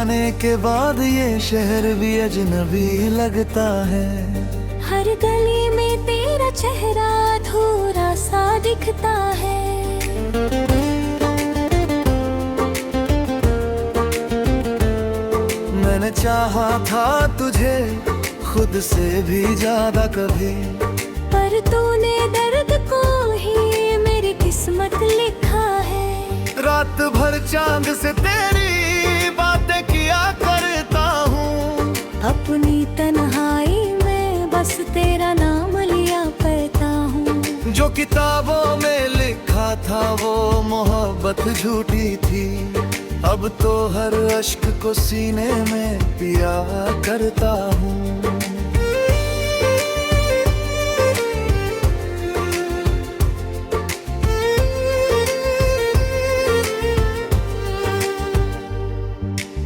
जाने के बाद ये शहर भी अजनबी लगता है। हर गली में तेरा चेहरा अधूरा सा दिखता है। मैंने चाहा था तुझे खुद से भी ज्यादा कभी, पर तूने दर्द को ही मेरी किस्मत लिखा है। रात भर चांद से तेरी बातें किया करता हूँ, अपनी तन्हाई में बस तेरा नाम लिया करता हूँ। जो किताबों में लिखा था वो मोहब्बत झूठी थी, अब तो हर अश्क को सीने में पिया करता हूँ।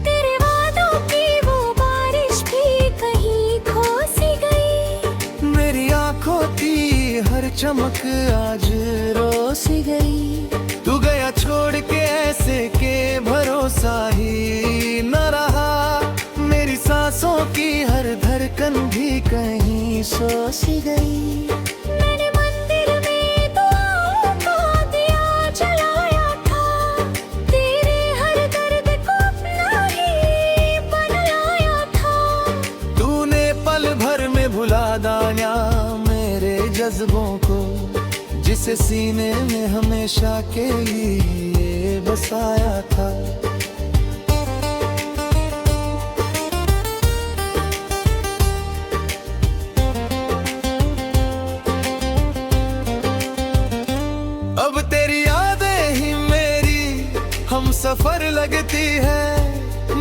तेरे वादों की वो बारिश भी कहीं खो सी गई, मेरी आंखों की हर चमक आज रो सी गई। तू गया छोड़ के ऐसे के भरोसा ही न रहा, मेरी सांसों की हर धड़कन भी कहीं सो सी गई। मैंने मंदिर में दुआओं का दिया जलाया था, तेरे हर दर्द को अपना ही बनाया था। तूने पल भर में भुला दाया मेरे जज्बों को, जिसे सीने में हमेशा के लिए बसाया था। अब तेरी यादें ही मेरी हम सफर लगती है,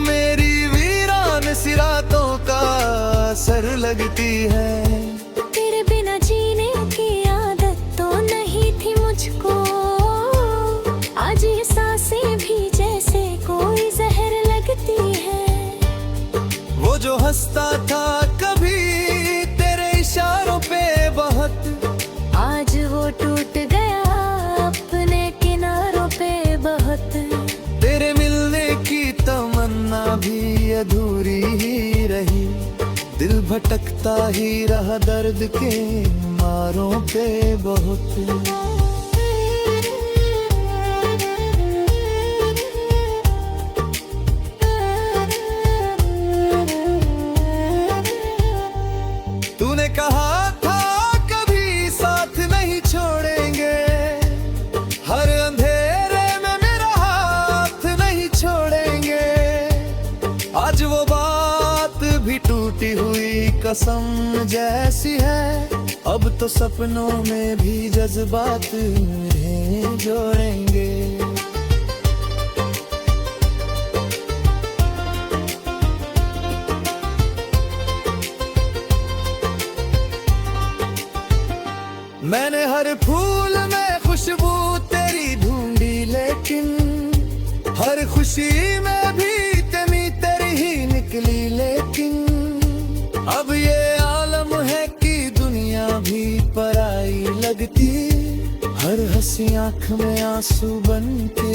मेरी वीरान सी रातों का असर लगती है। तेरे बिना जीने की आदत तो नहीं थी मुझको, आज ये सांसें भी जैसे कोई जहर लगती है। वो जो हंसता था कभी तेरे इशारों पे बहुत, आज वो टूट गया अपने किनारों पे बहुत। तेरे मिलने की तमन्ना भी अधूरी ही रही, दिल भटकता ही रहा दर्द के मारों पे बहुत। तूने कहा था कभी साथ नहीं छोड़ेंगे, हर अंधेरे में मेरा हाथ नहीं छोड़ेंगे। आज वो बात भी टूटी हुई कसम जैसी है, अब तो सपनों में भी जज्बात इन्हें जोड़ेंगे। मैंने हर फूल में खुशबू तेरी ढूंढी, लेकिन हर खुशी में भी कमी तेरी ही निकली। लेकिन अब ये आलम है कि दुनिया भी पराई लगती, हर हंसी आंख में आंसू बन के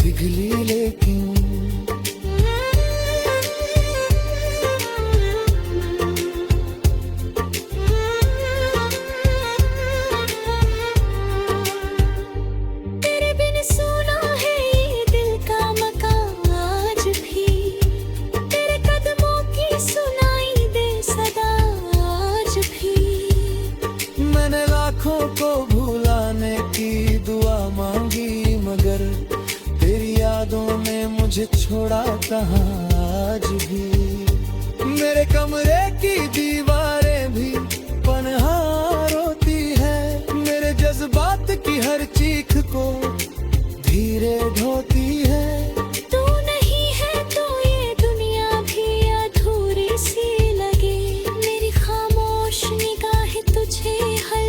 पिघली। लेकिन को भुलाने की दुआ मांगी, मगर तेरी यादों ने मुझे छोड़ा कहाँ आज भी। मेरे कमरे की दीवारें भी पनहा रोती है, मेरे जज्बात की हर चीख को धीरे ढोती है। तू नहीं है तो ये दुनिया भी अधूरी सी लगे, मेरी खामोश निगाहें तुझे हर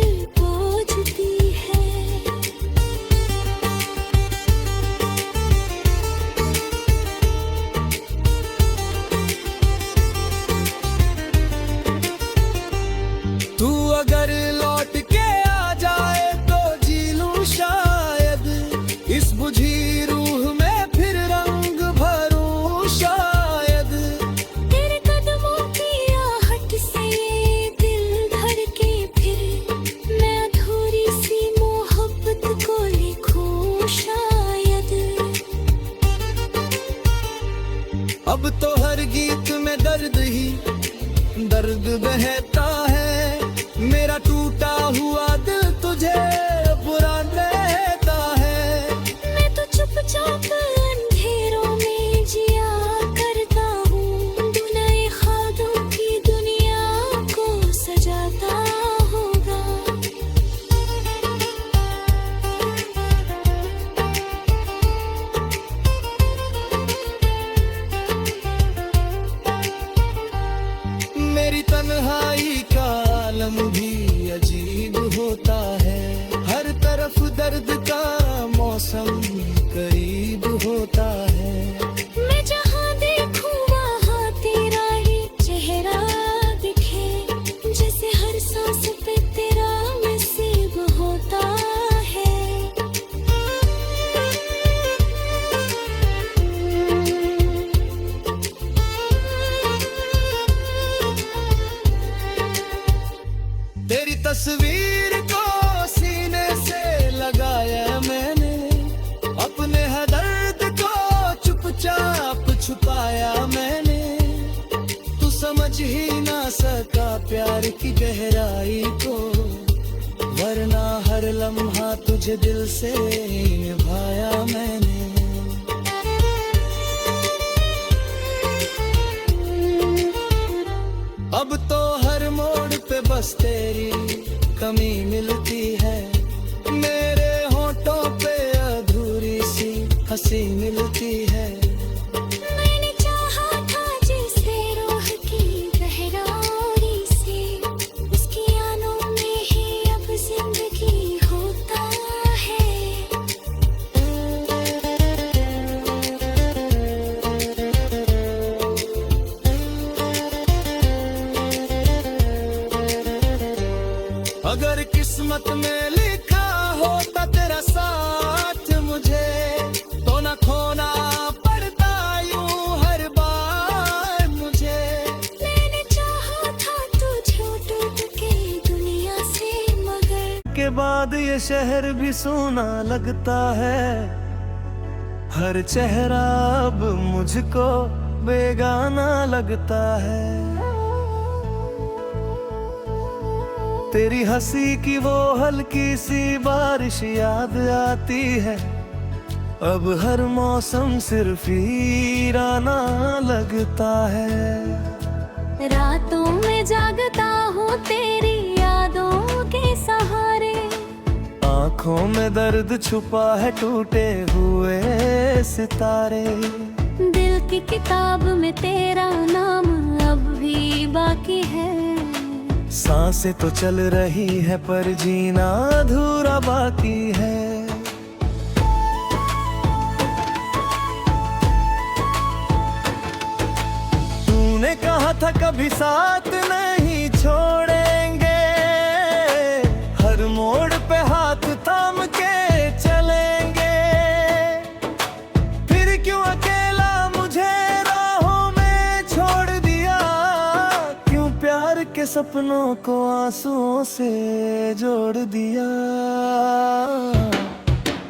दर्द बहता है, मेरा टूटा हुआ दिल तुझे बुरा कहता है। मैं तो चुपचाप अंधेरों में जिया करता हूँ, तू नए ख्वाबों की दुनिया को सजाता होगा। मेरी तन्हाई का आलम भी अजीब होता है, हर तरफ दर्द का मौसम करीब होता है। मैं जहाँ देखूँ वहाँ तेरा ही चेहरा दिखे, जैसे हर सांस पे तेरा नसीब होता है। तेरी तस्वीर को सीने से लगाया मैंने, अपने हर दर्द को चुपचाप छुपाया मैंने। तू समझ ही ना सका प्यार की गहराई को, वरना हर लम्हा तुझे दिल से निभाया मैंने। अब तो हर मोड़ पे बस तेरी कमी मिलती है, मेरे होठों पे अधूरी सी हंसी मिलती है। मैंने चाहा था जिसे रूह की गहराई से, उसकी आनों में ही अब जिंदगी होता है। अगर किस्मत में लिखा होता तेरा साथ मुझे, तो न खोना पड़ता यूं हर बार मुझे। मैंने चाहा था तुझे टूट के दुनिया से, मगर के बाद ये शहर भी सोना लगता है, हर चेहरा अब मुझको बेगाना लगता है। तेरी हंसी की वो हल्की सी बारिश याद आती है, अब हर मौसम सिर्फ वीराना लगता है। रातों में जागता हूँ तेरी यादों के सहारे, आँखों में दर्द छुपा है टूटे हुए सितारे। दिल की किताब में तेरा नाम अब भी बाकी है। सांसें तो चल रही है पर जीना अधूरा बाकी है। तूने कहा था कभी साथ नहीं छोड़ेंगे, हर मोड़ पे हाथ थाम के चलेंगे। फिर क्यों अकेला मुझे राहों में छोड़ दिया, क्यों प्यार के सपनों को आंसुओं से जोड़ दिया।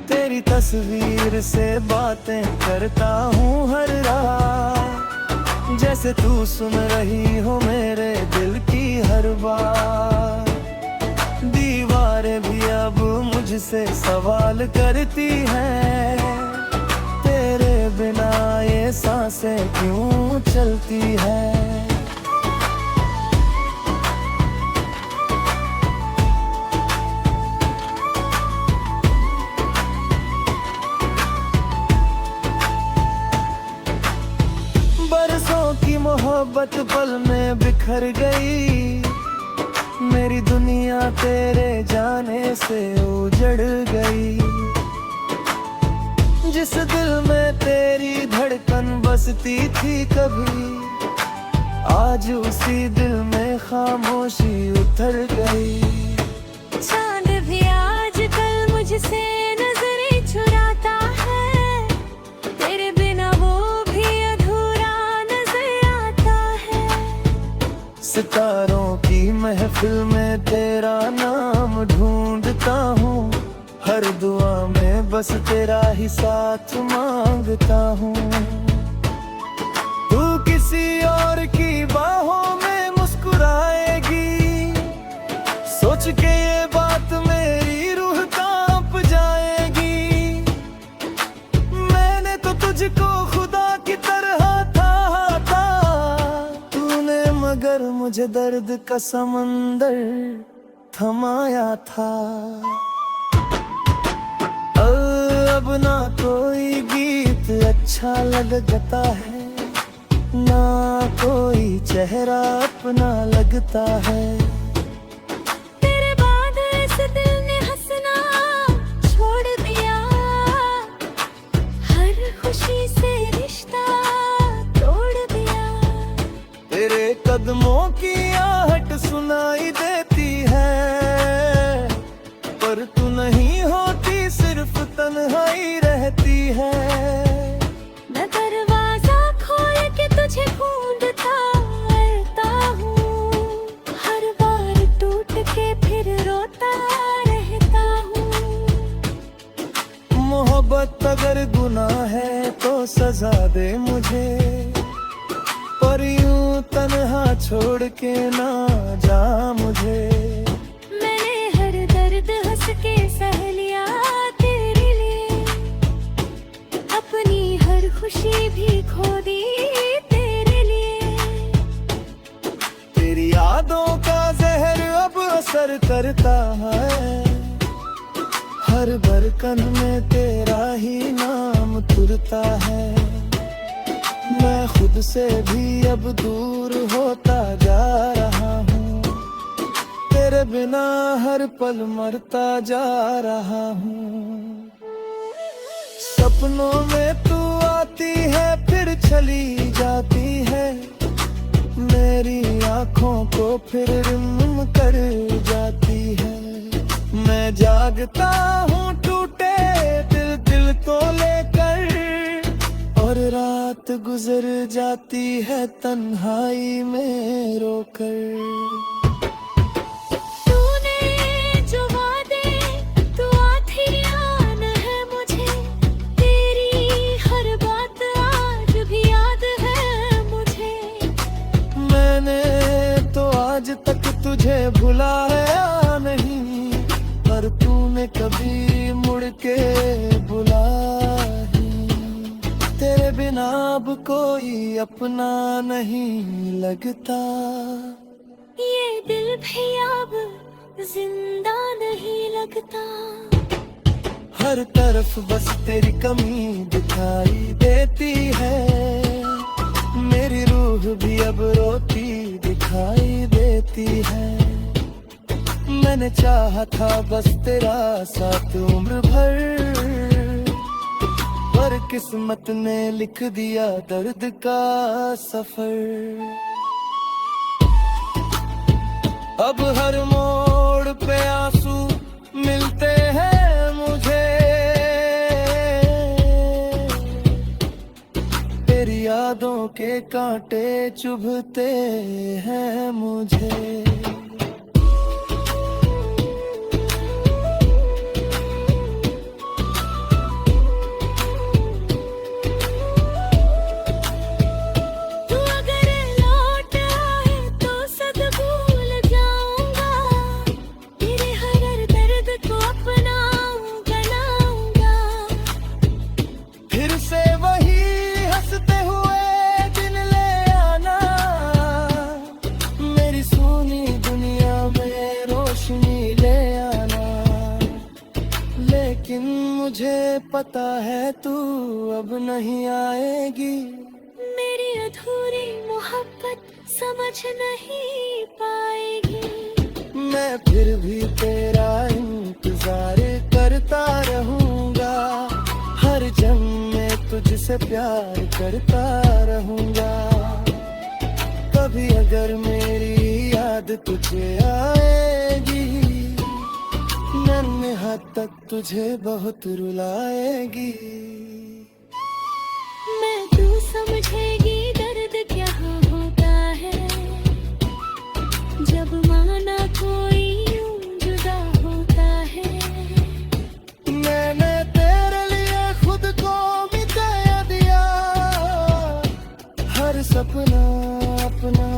तेरी तस्वीर से बातें करता हूँ हर रात, जैसे तू सुन रही हो मेरे दिल की हर बात। दीवारें भी अब मुझसे सवाल करती हैं, तेरे बिना ये सांसें क्यों चलती है। बरसों की मोहब्बत पल में बिखर गई, मेरी दुनिया तेरे जाने से उजड़ गई। जिस दिल में तेरी धड़कन बसती थी कभी, आज उसी दिल में खामोशी उतर गई। चांद भी आजकल मुझसे नजरें चुराता है, तेरे बिना वो भी अधूरा नजर आता है। सितारों की महफिल में तेरा नाम ढूंढता हूँ, हर दुआ में बस तेरा ही साथ मांगता हूँ। तू किसी और की बाहों में मुस्कुरा दर्द का समंदर थमाया था। अब ना कोई गीत अच्छा लगता है, ना कोई चेहरा अपना लगता है। तेरे बाद इस दिल ने हंसना छोड़ दिया, हर खुशी से रिश्ता तोड़ दिया। तेरे कदमों की आहट सुनाई देती है, पर तू नहीं होती, सिर्फ तन्हाई रहती है। मैं दरवाजा खोल के तुझे ढूंढता रहता हूँ, हर बार टूट के फिर रोता रहता हूँ। मोहब्बत अगर गुनाह है तो सजा दे मुझे, पर यूं तन्हा छोड़ के ना जा मुझे। मैंने हर दर्द हंस के सह लिया तेरे लिए, अपनी हर खुशी भी खो दी तेरे लिए। तेरी यादों का जहर अब असर करता है, हर बरकन में तेरा ही नाम तुरता है। मैं खुद से भी अब दूर होता जा रहा हूँ, तेरे बिना हर पल मरता जा रहा हूँ। सपनों में तू आती है फिर चली जाती है, मेरी आँखों को फिर रिम कर जाती है। मैं जागता हूँ टूटे दिल दिल को लेकर, और रात गुजर जाती है तन्हाई में रोकर। तूने जो वादे तू आखिरी आन है मुझे, तेरी हर बात आज भी याद है मुझे। मैंने तो आज तक तुझे भुलाया नहीं, पर तूने कभी मुड़ के बुलाया। तेरे बिना अब कोई अपना नहीं लगता, ये दिल भी अब जिंदा नहीं लगता। हर तरफ बस तेरी कमी दिखाई देती है, मेरी रूह भी अब रोती दिखाई देती है। मैंने चाहा था बस तेरा साथ उम्र भर, पर किस्मत ने लिख दिया दर्द का सफर। अब हर मोड़ पे आंसू मिलते हैं मुझे, तेरी यादों के कांटे चुभते हैं मुझे। लेकिन मुझे पता है तू अब नहीं आएगी, मेरी अधूरी मोहब्बत समझ नहीं पाएगी। मैं फिर भी तेरा इंतजार करता रहूंगा, हर जन्म में तुझसे प्यार करता रहूंगा। कभी अगर मेरी याद तुझे आएगी, नन्हे हाथ तक तुझे बहुत रुलाएगी। मैं तू समझेगी दर्द क्या होता है, जब माना कोई यूं जुदा होता है। मैंने तेरे लिए खुद को मिटा दिया, हर सपना अपना